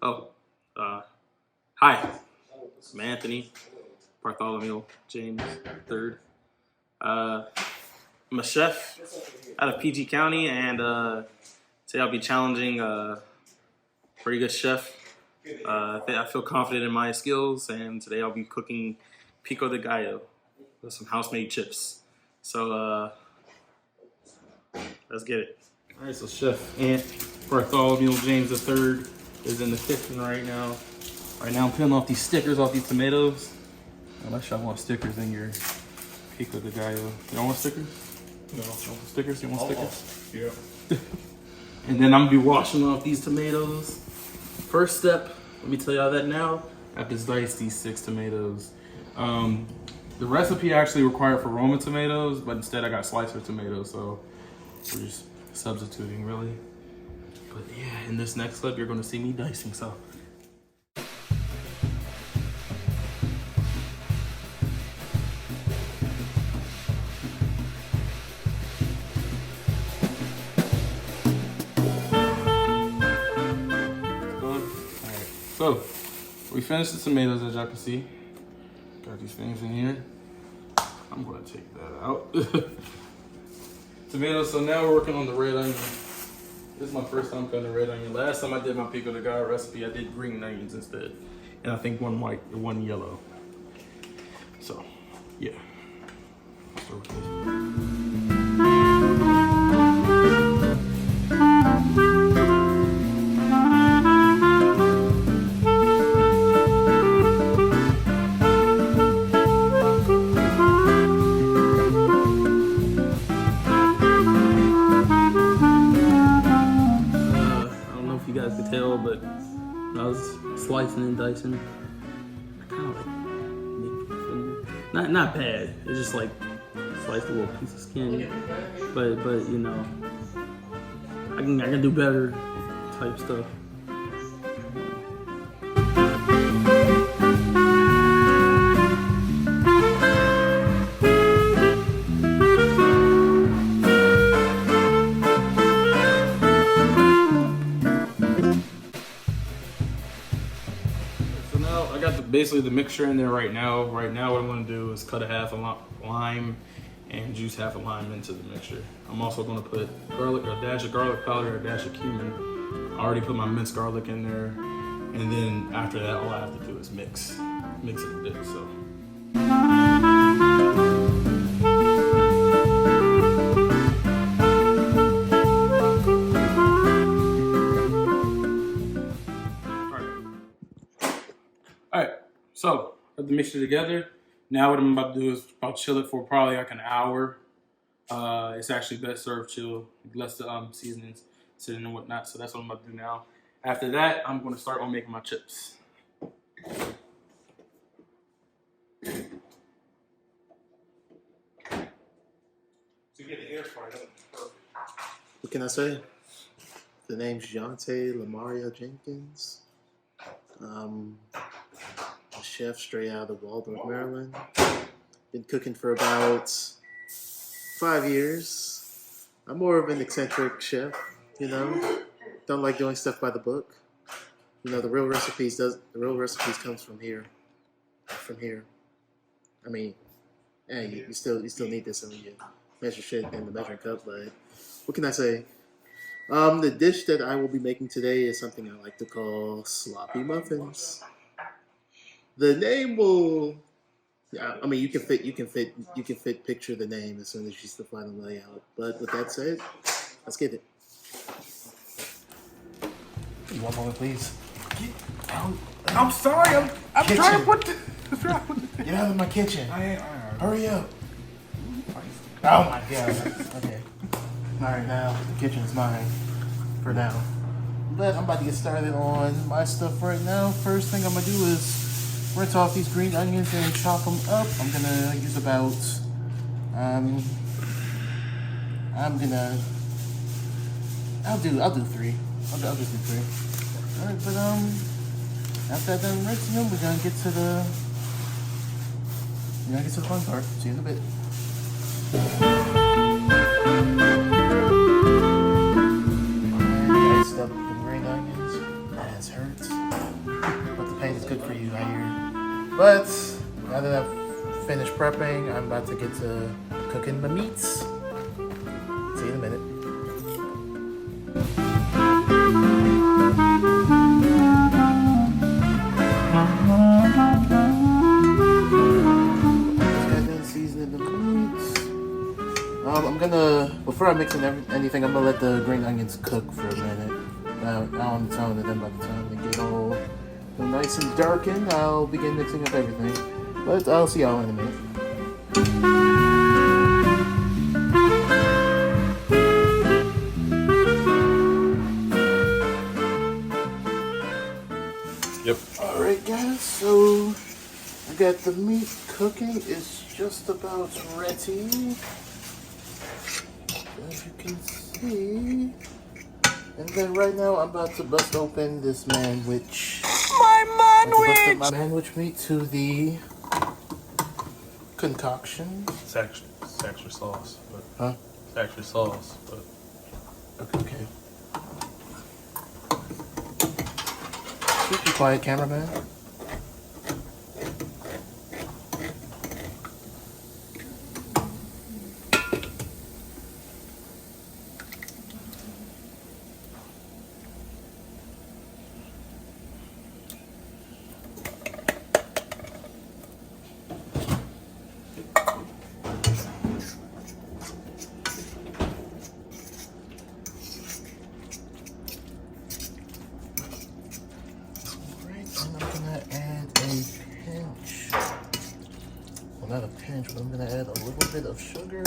Oh, hi. I'm Anthony Bartholomew James III. I'm a chef out of PG County, and today I'll be challenging a pretty good chef. I feel confident in my skills, and today I'll be cooking pico de gallo with some house-made chips. So let's get it. All right, so Chef Ant Bartholomew James III is in the kitchen right now. Right now I'm peeling off these stickers off these tomatoes. Unless y'all want stickers in your pico de gallo. You don't want stickers? No. You want stickers? You want stickers? Yeah. And then I'm gonna be washing off these tomatoes. First step, let me tell y'all that now. I have to dice these 6 tomatoes. The recipe actually required for Roma tomatoes, but instead I got slicer tomatoes, so we're just substituting really. But yeah, in this next clip, you're gonna see me dicing, so. So, we finished the tomatoes, as y'all can see. Got these things in here. I'm gonna take that out. Tomatoes, so now we're working on the red onion. This is my first time cutting the red onion. Last time I did my pico de gallo recipe, I did green onions instead. And I think one white and one yellow. So, yeah. Let's start with this. But I was slicing and dicing. I kind of like nicked my finger. Not bad. It's just like sliced a little piece of skin. But you know, I can do better type stuff. Basically the mixture in there right now. Right now what I'm going to do is cut half a lime and juice half a lime into the mixture. I'm also going to put garlic, a dash of garlic powder, a dash of cumin. I already put my minced garlic in there. And then after that, all I have to do is mix it a bit, so. So, put the mixture together. Now what I'm about to do is I'll chill it for probably like an hour. It's actually best served chilled, less the seasonings sitting and whatnot. So that's what I'm about to do now. After that, I'm going to start on making my chips. To get the air fried up. What can I say? The name's Jonte Lamaria Jenkins. A chef straight out of Waldorf, Maryland. Been cooking for about 5 years. I'm more of an eccentric chef, you know. Don't like doing stuff by the book. You know, the real recipes comes from here. I mean, hey, you still need this when you measure shit in the measuring cup, but what can I say? The dish that I will be making today is something I like to call sloppy muffins. The name will, yeah, I mean, you can fit picture the name as soon as you see the final layout. But with that said, let's get it. You want one, please? I'm sorry, I'm trying to put the... Get out of my kitchen. Hurry up. Oh my god. Okay. Alright, now the kitchen is mine for now. But I'm about to get started on my stuff right now. First thing I'm going to do is rinse off these green onions and chop them up. I'm gonna use about, I'll do 3. I'll just do 3. Alright, but after I'm done rinsing them, we're gonna get to the fun part. See you in a bit. And diced up the green onions. ass hurts. But the pain is good for you, I hear. But now that I've finished prepping, I'm about to get to cooking my meats. See you in a minute. Seasoning the meats. I'm gonna, before I mix in anything, I'm gonna let the green onions cook for a minute. On its own, and then by the time they get all nice and darkened, I'll begin mixing up everything. But I'll see y'all in a minute. Yep. Alright guys, so I got the meat cooking. It's just about ready. As you can see. And then right now I'm about to bust open this manwich. My manwich meat to the concoction. It's actually sauce, but Huh? it's actually sauce, but Okay. Keep you quiet, cameraman. Not a pinch, but I'm gonna add a little bit of sugar.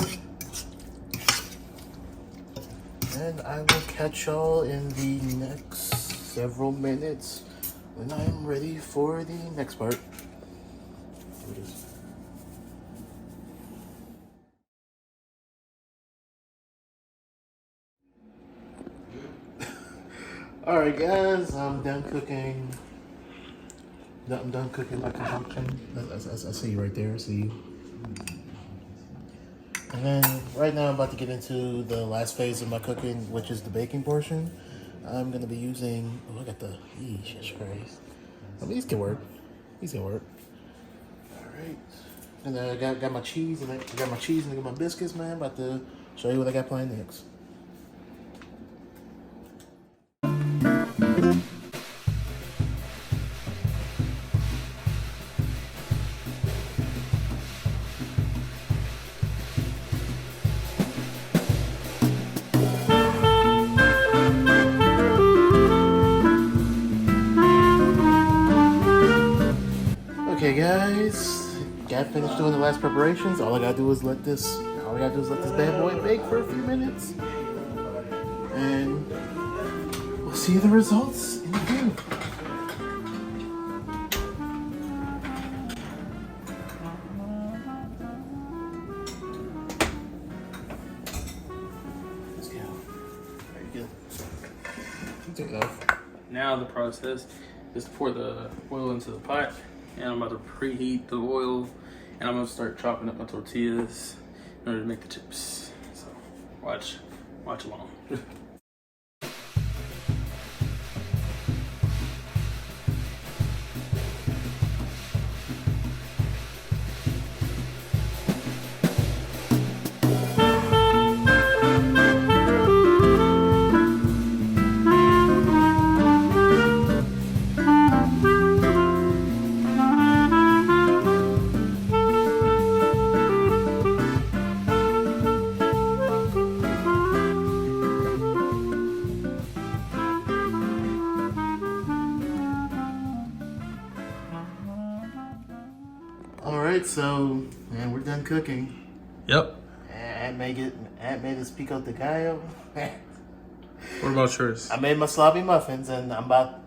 And I will catch y'all in the next several minutes when I'm ready for the next part. Here it is. Alright guys, I'm done cooking. I'm done cooking my concoction. I see you right there. I see you. And then right now I'm about to get into the last phase of my cooking, which is the baking portion. I'm gonna be using. Oh, I got the. Jesus Christ. I mean, these can work. These can work. All right. And then I got my cheese, and I got my cheese, and I got my biscuits, man. About to show you what I got planned next. Okay guys, got finished doing the last preparations. All I gotta do is let this bad boy bake for a few minutes. And we'll see the results in the video. Let's go. Very good. Take it off. Now the process is to pour the oil into the pot, and I'm about to preheat the oil, and I'm gonna start chopping up my tortillas in order to make the chips. So watch along. Alright, so, man, we're done cooking. Yep. Aunt made us pico de gallo. What about yours? I made my sloppy muffins, and I'm about.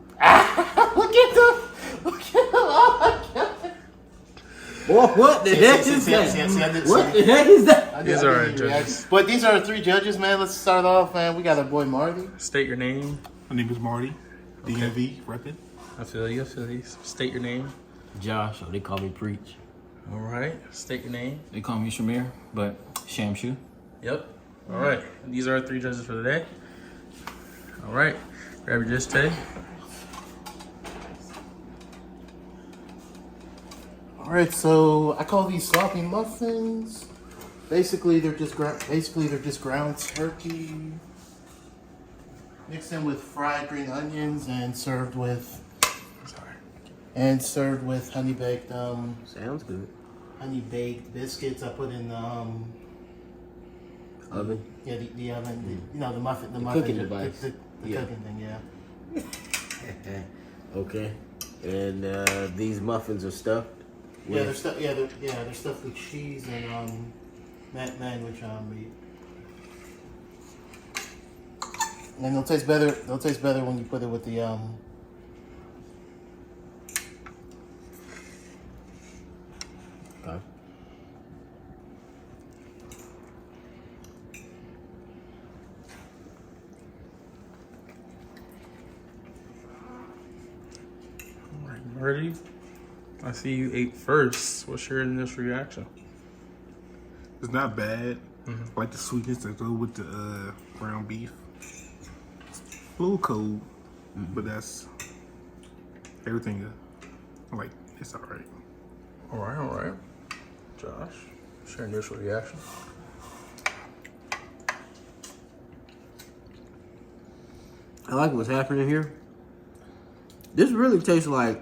Look at them! Look at them! Oh my god! What the heck is that? What the heck is that? These are our judges. But these are our three judges, man. Let's start off, man. We got our boy Marty. State your name. my name is Marty, DMV repping. I feel you. State your name. Josh, or they call me Preach. All right. State your name. They call me Shamir, but Shamshu. Yep. All right. These are our three judges for the day. All right. Grab your dish, Tae. All right, so I call these sloppy muffins. Basically, they're just ground turkey mixed in with fried green onions and served with honey baked Sounds good. honey baked biscuits. I put in the Oven. yeah the oven, the muffin, the cooking muffin, device. the Yeah. cooking thing, yeah. Okay. And these muffins are stuffed. Yeah, they're stuffed. Yeah, they're stuffed with cheese and manwich meat. And they'll taste better. They'll taste better when you put it with the Okay. All right, Marty. I see you ate first. What's your initial reaction? It's not bad. I like the sweetness that go with the ground beef. A little cold, but that's everything. Like, it's all right. All right. Josh, what's your initial reaction? I like what's happening here. This really tastes like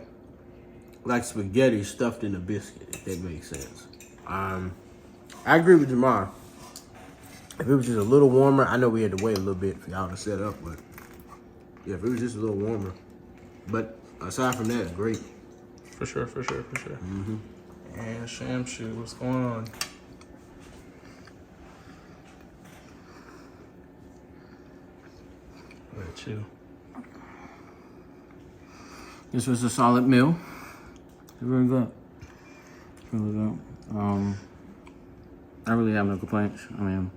spaghetti stuffed in a biscuit, if that makes sense. I agree with Jamar. If it was just a little warmer, I know we had to wait a little bit for y'all to set up, but yeah, if it was just a little warmer. But aside from that, it's great. For sure. Mm-hmm. And Shamshu, what's going on? What about you? This was a solid meal. It's really good. Really good. I really have no complaints. I mean,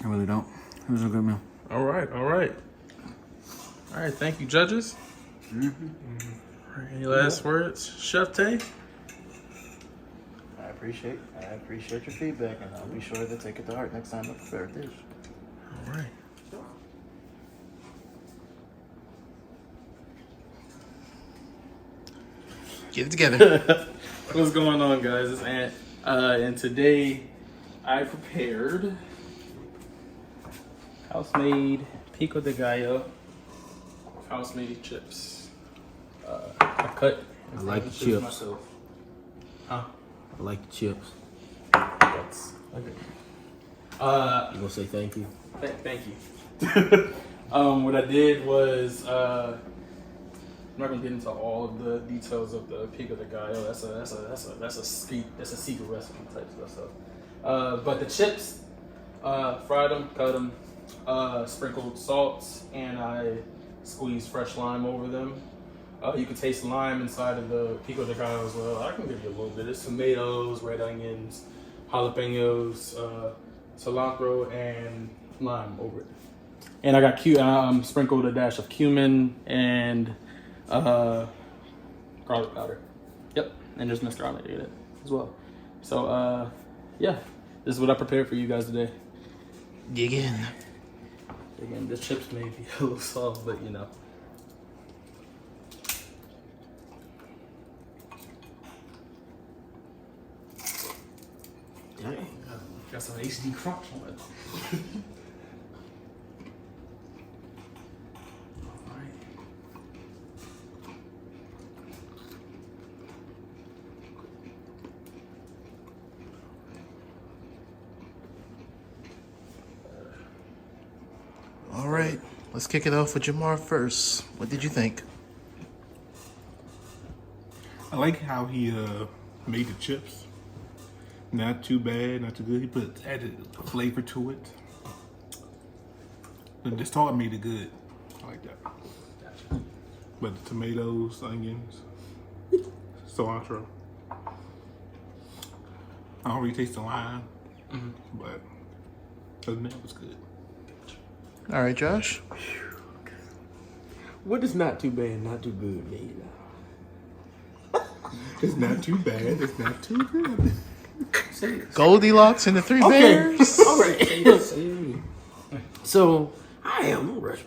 I really don't. It was a good meal. All right. Thank you, judges. All right, any last words, Chef Tae? I appreciate your feedback, and I'll be sure to take it to heart next time I prepare a dish. All right. Get it together. What's going on, guys? It's Ant, and today I prepared house-made pico de gallo, house-made chips. I cut. I like the chips. Myself. Huh? I like the chips. That's okay. You gonna say thank you? Thank you. What I did was I'm not gonna get into all of the details of the pico de gallo. That's a secret recipe type stuff. But the chips, fried them, cut them, sprinkled salt, and I squeezed fresh lime over them. You can taste lime inside of the pico de gallo as well. I can give you a little bit. It's tomatoes, red onions, jalapenos, cilantro, and lime over it. And I got sprinkled a dash of cumin and garlic powder. Yep, and just messed around with it as well. So yeah, this is what I prepared for you guys today. Dig in. Again, the chips may be a little soft, but you know. Dang. Got some HD crunch on it. All right, let's kick it off with Jamar first. What did you think? I like how he made the chips. Not too bad, not too good. He added a flavor to it. And the salt made it good. I like that. But the tomatoes, onions, cilantro. I don't really taste the lime, but other than that, it was good. All right, Josh. What does not too bad, not too good mean? It's not too bad. It's not too good. Goldilocks and the Three Bears. All right. So I am no rush.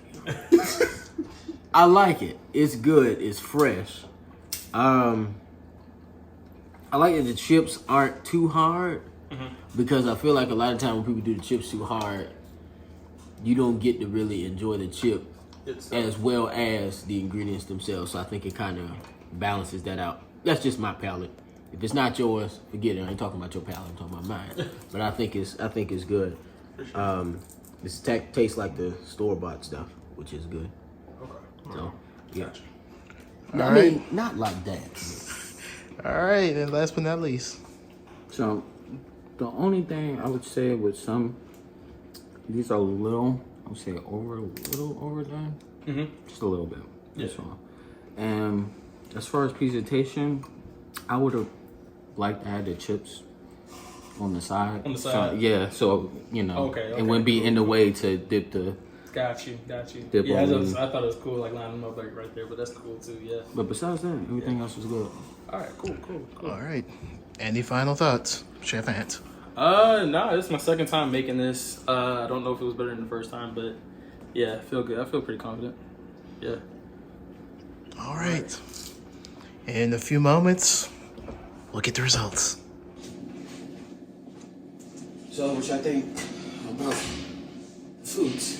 I like it. It's good. It's fresh. I like that the chips aren't too hard because I feel like a lot of time when people do the chips too hard, you don't get to really enjoy the chip as well as the ingredients themselves. So I think it kind of balances that out. That's just my palate. If it's not yours, forget it. I ain't talking about your palate. I'm talking about mine. But I think it's good. This tastes like the store-bought stuff, which is good. Okay. So yeah. Gotcha. I mean, not like that. All right, and last but not least. So, the only thing I would say with some, these are a little, I would say a little overdone. Just a little bit. That's all. And as far as presentation, I would have liked to have the chips on the side. On the side? So, yeah, so, you know, Okay, it wouldn't be in the way to dip the... Got you. Dip Yeah, on I thought it was cool, like lining them up like right there, but that's cool too. Yeah. But besides that, everything else was good. All right. Cool. All right. Any final thoughts, Chef Ant? Nah, this is my second time making this. I don't know if it was better than the first time, but yeah, I feel good. I feel pretty confident. Yeah. All right. In a few moments, we'll get the results. So, what y'all think about foods?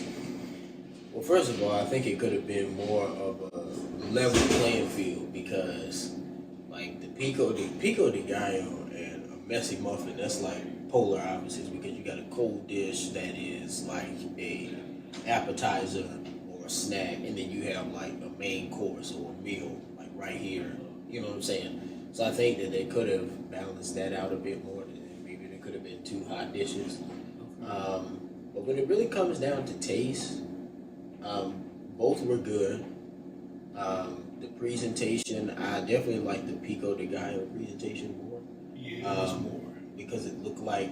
Well, first of all, I think it could have been more of a level playing field because, like, the pico de gallo and a messy muffin, that's like polar opposites because you got a cold dish that is like a appetizer or a snack, and then you have like a main course or a meal like right here. You know what I'm saying? So I think that they could have balanced that out a bit more. Maybe there could have been 2 hot dishes. But when it really comes down to taste, both were good. The presentation, I definitely like the pico de gallo presentation more. Yeah, more. Because it looked like,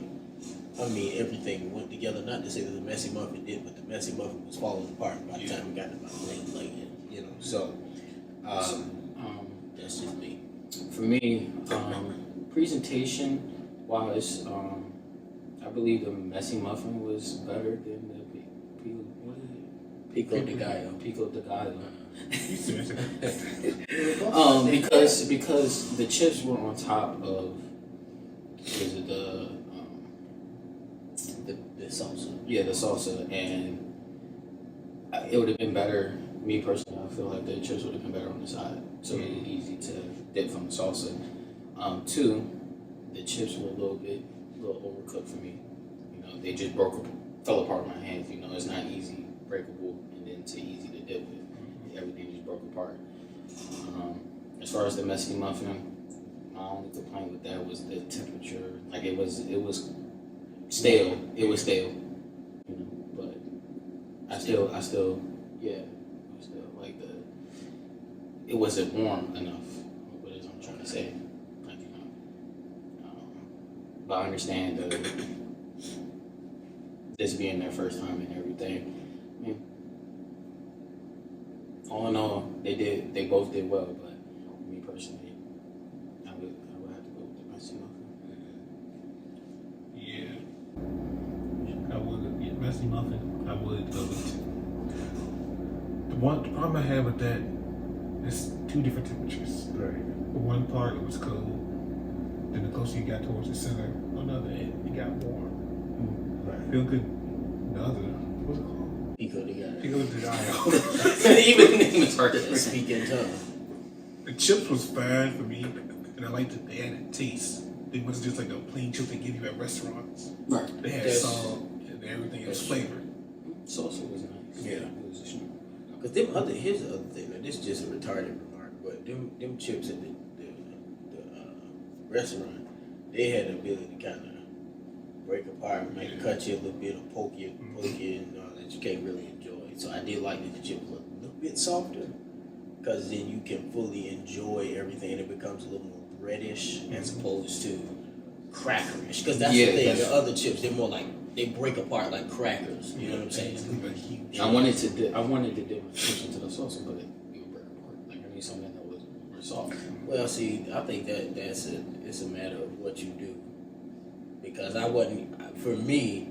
I mean, everything went together. Not to say that the messy muffin did, but the messy muffin was falling apart by the time we got to my plate, you know. So, that's just me. For me, presentation wise, I believe the messy muffin was better than the Pico de gallo. pico de gallo. You said Because the chips were on top of the salsa. Yeah, the salsa, and it would have been better. Me personally, I feel like the chips would have been better on the side, so it was easy to dip from the salsa. 2, the chips were a little overcooked for me. You know, they just fell apart in my hands. You know, it's not easy breakable and then too easy to dip with. Everything just broke apart. As far as the messy muffin, my only complaint with that was the temperature. Like it was stale. It was stale. You know, but I still like it wasn't warm enough. What is I'm trying to say? Like, you know, but I understand this being their first time and everything. I mean, all in all, they both did well, but me personally, I would have to go with the messy muffin. Yeah. I would. Yeah, messy muffin. I would go with. The problem I have with that is 2 different temperatures. Right. One part it was cold. Then the closer you got towards the center, on the other end, it got warm. Right. Feel good. The other, what's it called? Pico de gallo. Pico de gallo. Even the name is hard to say. Speak in tongue. The chips was fine for me, and I liked that they added taste. It wasn't just like a plain chip they give you at restaurants. Right. They had That's- salt and everything else flavored. Salsa was nice. Yeah. It was a strong. Because here's the other thing. Now, this is just a retarded remark, but them chips at the restaurant, they had the ability to kind of break apart, maybe cut you a little bit, or poke you, and all that you can't really enjoy. So I did like that the chips were a little bit softer, because then you can fully enjoy everything, and it becomes a little more breadish as opposed to crackerish. Because that's the thing. The other chips, they're more like they break apart like crackers. You know what I'm saying? Like huge. I wanted to dip my chips into the salsa, but it would break apart. Like I need something that was more soft. Well, see, I think it's a matter of what you do, because for me,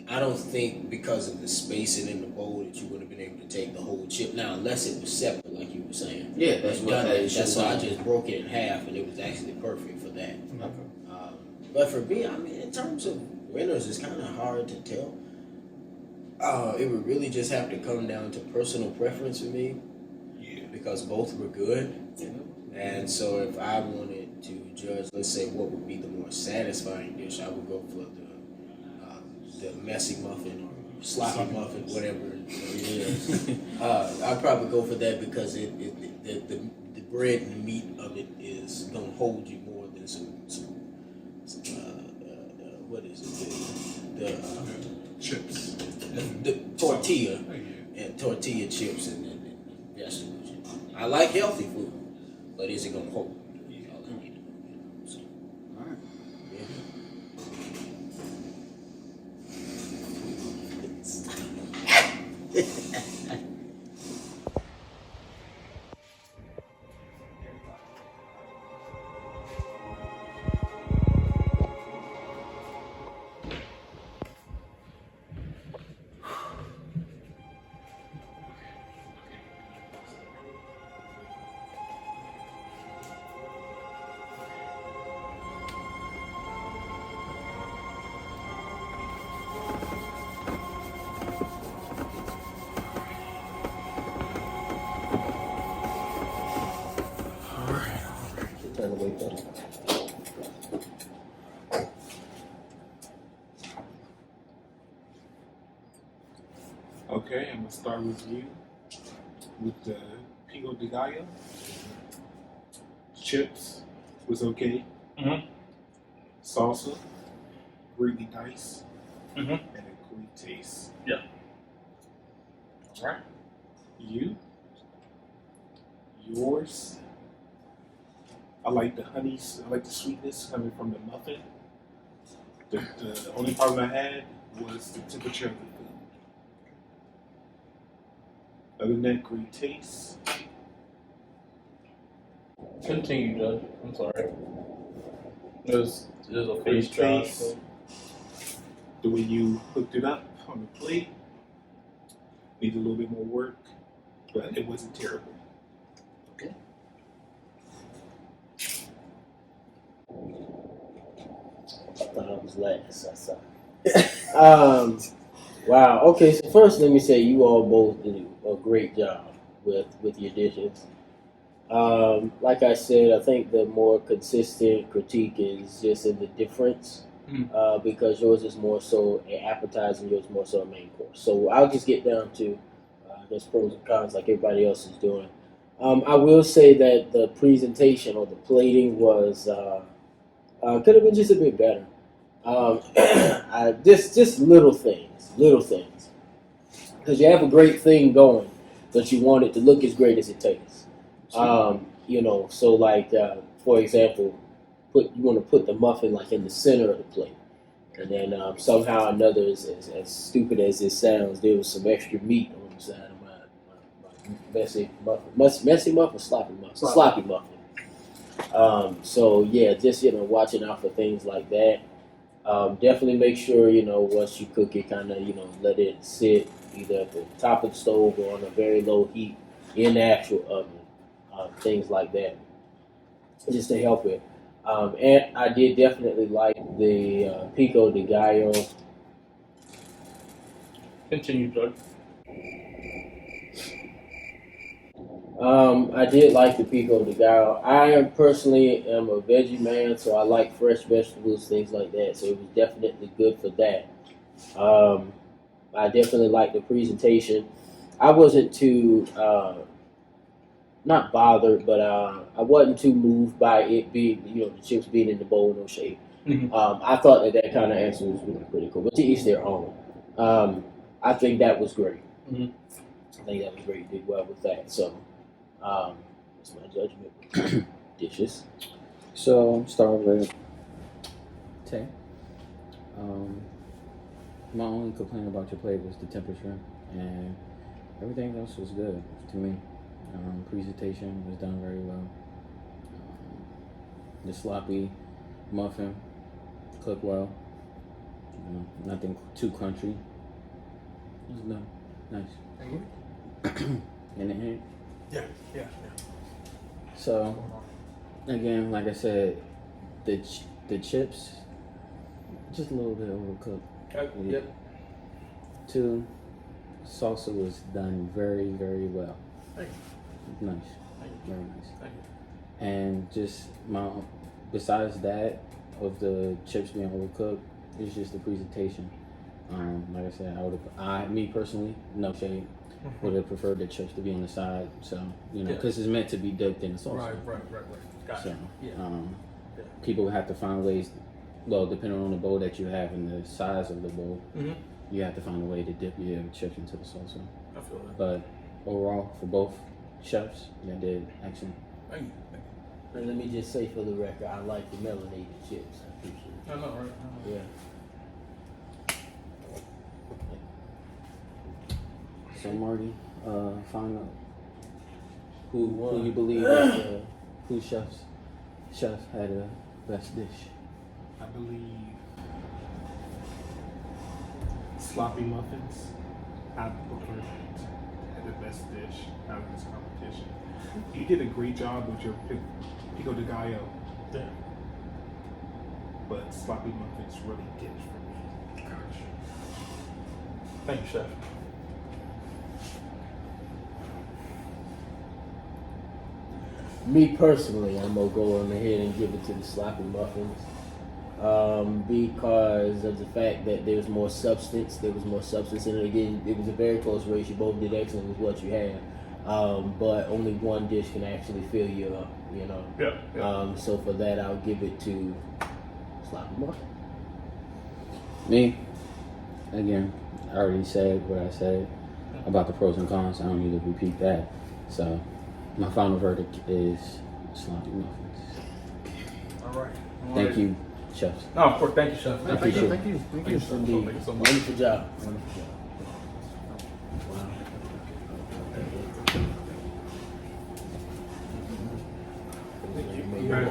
I don't think because of the spacing in the bowl that you would have been able to take the whole chip. Now, unless it was separate, like you were saying. Yeah, that's And what done I it. should That's why I want. just broke it in half, and it was actually perfect for that. Okay. But for me, I mean, in terms of winners, it's kind of hard to tell. It would really just have to come down to personal preference for me. Yeah. Because both were good. And so if I wanted to judge, let's say, what would be the more satisfying dish, I would go for the messy muffin or sloppy muffin, whatever it is. I'd probably go for that because the bread and the meat of it is going to hold you more than some what is it? The Chips. the tortilla Oh, yeah. and tortilla chips and vegetables. I like healthy food, but is it gonna hold? All I need to know, so, All right. Turn away from it. Okay, I'm gonna start with you with the pico de gallo. Chips was okay. Mhm. Salsa, greatly diced, Mhm. and a great taste. Yeah. All right. You. Yours. I like the honeys. I like the sweetness coming from the muffin. The only problem I had was the temperature of the food. Other than that, great taste. Continue, Judge. I'm sorry. It was a Great face job. taste. The way you hooked it up on the plate needed a little bit more work, but it wasn't terrible. Okay. I thought I was last. I saw. Wow. Okay. So first, let me say you all both did a great job with your dishes. Like I said, I think the more consistent critique is just in the difference. Because yours is more so an appetizer, yours is more so a main course. So I'll just get down to there's pros and cons like everybody else is doing. I will say that the presentation or the plating was could have been just a bit better. Just little things, because you have a great thing going, but you want it to look as great as it tastes. So like for example, you want to put the muffin like in the center of the plate, and then somehow or another, as stupid as it sounds, there was some extra meat on the side of my messy muffin. Messy muffin, sloppy muffin, sloppy muffin. So yeah, just watching out for things like that. Definitely make sure once you cook it, kind of let it sit either at the top of the stove or on a very low heat in the actual oven. Things like that, just to help it. And I did definitely like the pico de gallo. Continue, Judge. I did like the pico de gallo. I personally am a veggie man, so I like fresh vegetables, things like that. So it was definitely good for that. I definitely like the presentation. I wasn't too not bothered, but I wasn't too moved by it being the chips being in the bowl, no shade. I thought that kind of answer was really pretty cool, but to each their own. I think that was great. Mhm. I think that was great. You did well with that. So that's my judgment. Dishes. So start with Tay. My only complaint about your plate was the temperature, and everything else was good to me. Presentation was done very well. The sloppy muffin cooked well. You know, nothing too crunchy. It's done. Nice. In the hand. Yeah. So, again, like I said, the chips, just a little bit overcooked. Yep. 2, salsa was done very, very well. Thank you. Nice. Thank you. Very nice. Thank you. And just besides that, of the chips being overcooked, it's just the presentation. Like I said, me personally, no shade, would have preferred the chips to be on the side. So, you know, because it's meant to be dipped in the sauce. Right. Got So, it. Yeah. people have to find ways, well, depending on the bowl that you have and the size of the bowl, you have to find a way to dip your chips into the salsa. I feel that. But overall, for both chefs, they did excellent. Thank you. And let me just say for the record, I like the melanated chips. I appreciate it. I know, right? Yeah. So Marty, find out who you believe is whose chef had the best dish. I believe sloppy muffins. I prefer had the best dish out of this competition. You did a great job with your pico de gallo, Yeah. but sloppy muffins really did it for me. Gosh. Thank you, chef. Me personally, I'm gonna go on ahead and give it to the sloppy muffins because of the fact that there's more substance. There was more substance in it. Again, it was a very close race. You both did excellent with what you had, but only one dish can actually fill you up. You know. Yeah. So for that, I'll give it to sloppy muffin. Me, again, I already said what I said about the pros and cons. I don't need to repeat that. So my final verdict is sloppy muffins. All right. Thank you, chefs. No, of course. Thank you, chef. I appreciate it. Thank you. Thank you so much. Indeed. Thank you so much. Wonderful job. Wonderful job.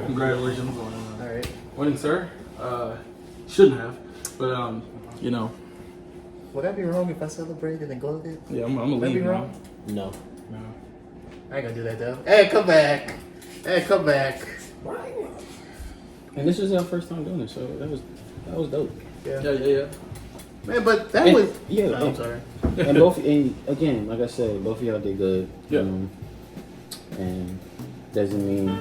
Congratulations on All right. winning, sir. Shouldn't have, but you know, Would I be wrong if I celebrated and gloated? yeah, I'm gonna Would I be leave now. wrong? No. No. I ain't gonna do that though. Hey, come back. Hey, come back. And this is our first time doing it, so that was dope. Yeah. Man, but that And- was. yeah, Oh, I'm and- sorry. And again, like I said, both of y'all did good. Yeah. And doesn't mean,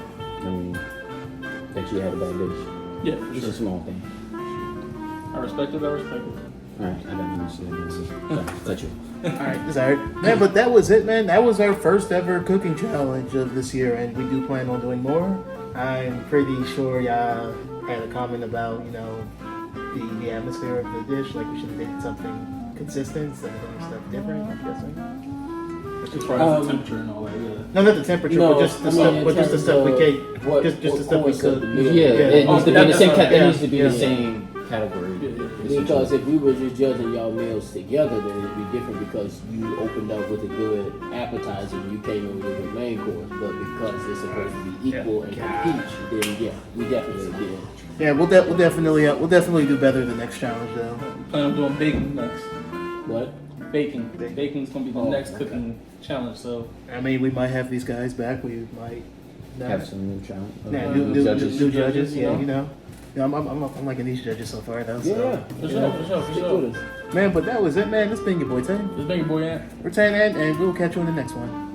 that you had a bad dish. Yeah, It's a small thing. I respect it. Alright, I got nothing to say. Cut you. All right, it's all right. Man, but that was it, man. That was our first ever cooking challenge of this year, and we do plan on doing more. I'm pretty sure y'all had a comment about, the atmosphere of the dish. Like we should have made something consistent instead of doing stuff different. I'm guessing. As far as the temperature and all that, yeah. No, not the temperature, No, but just the I mean, stuff. in But just the terms stuff we of cake. what- Just the what stuff we points of cook. the meal. Yeah, it needs to be the same. It needs to be yeah. the same category. Because if we were just judging y'all meals together, then it'd be different because you opened up with a good appetizer and you came in with a good main course. But because it's supposed to be equal and compete, then yeah, we definitely did. Yeah, we'll definitely do better the next challenge though. Plan on doing baking next. What? Baking. Baking's gonna be the next cooking challenge. So I mean, we might have these guys back. We might Have some new challenge. Yeah, new new judges. judges. You Yeah, know? Yeah, I'm liking these judges so far though. So. Yeah, for sure. Stick with us. Man, but that was it, man. This been your boy Tae. This big boy Ant. We're Tae and Ant, and we'll catch you on the next one.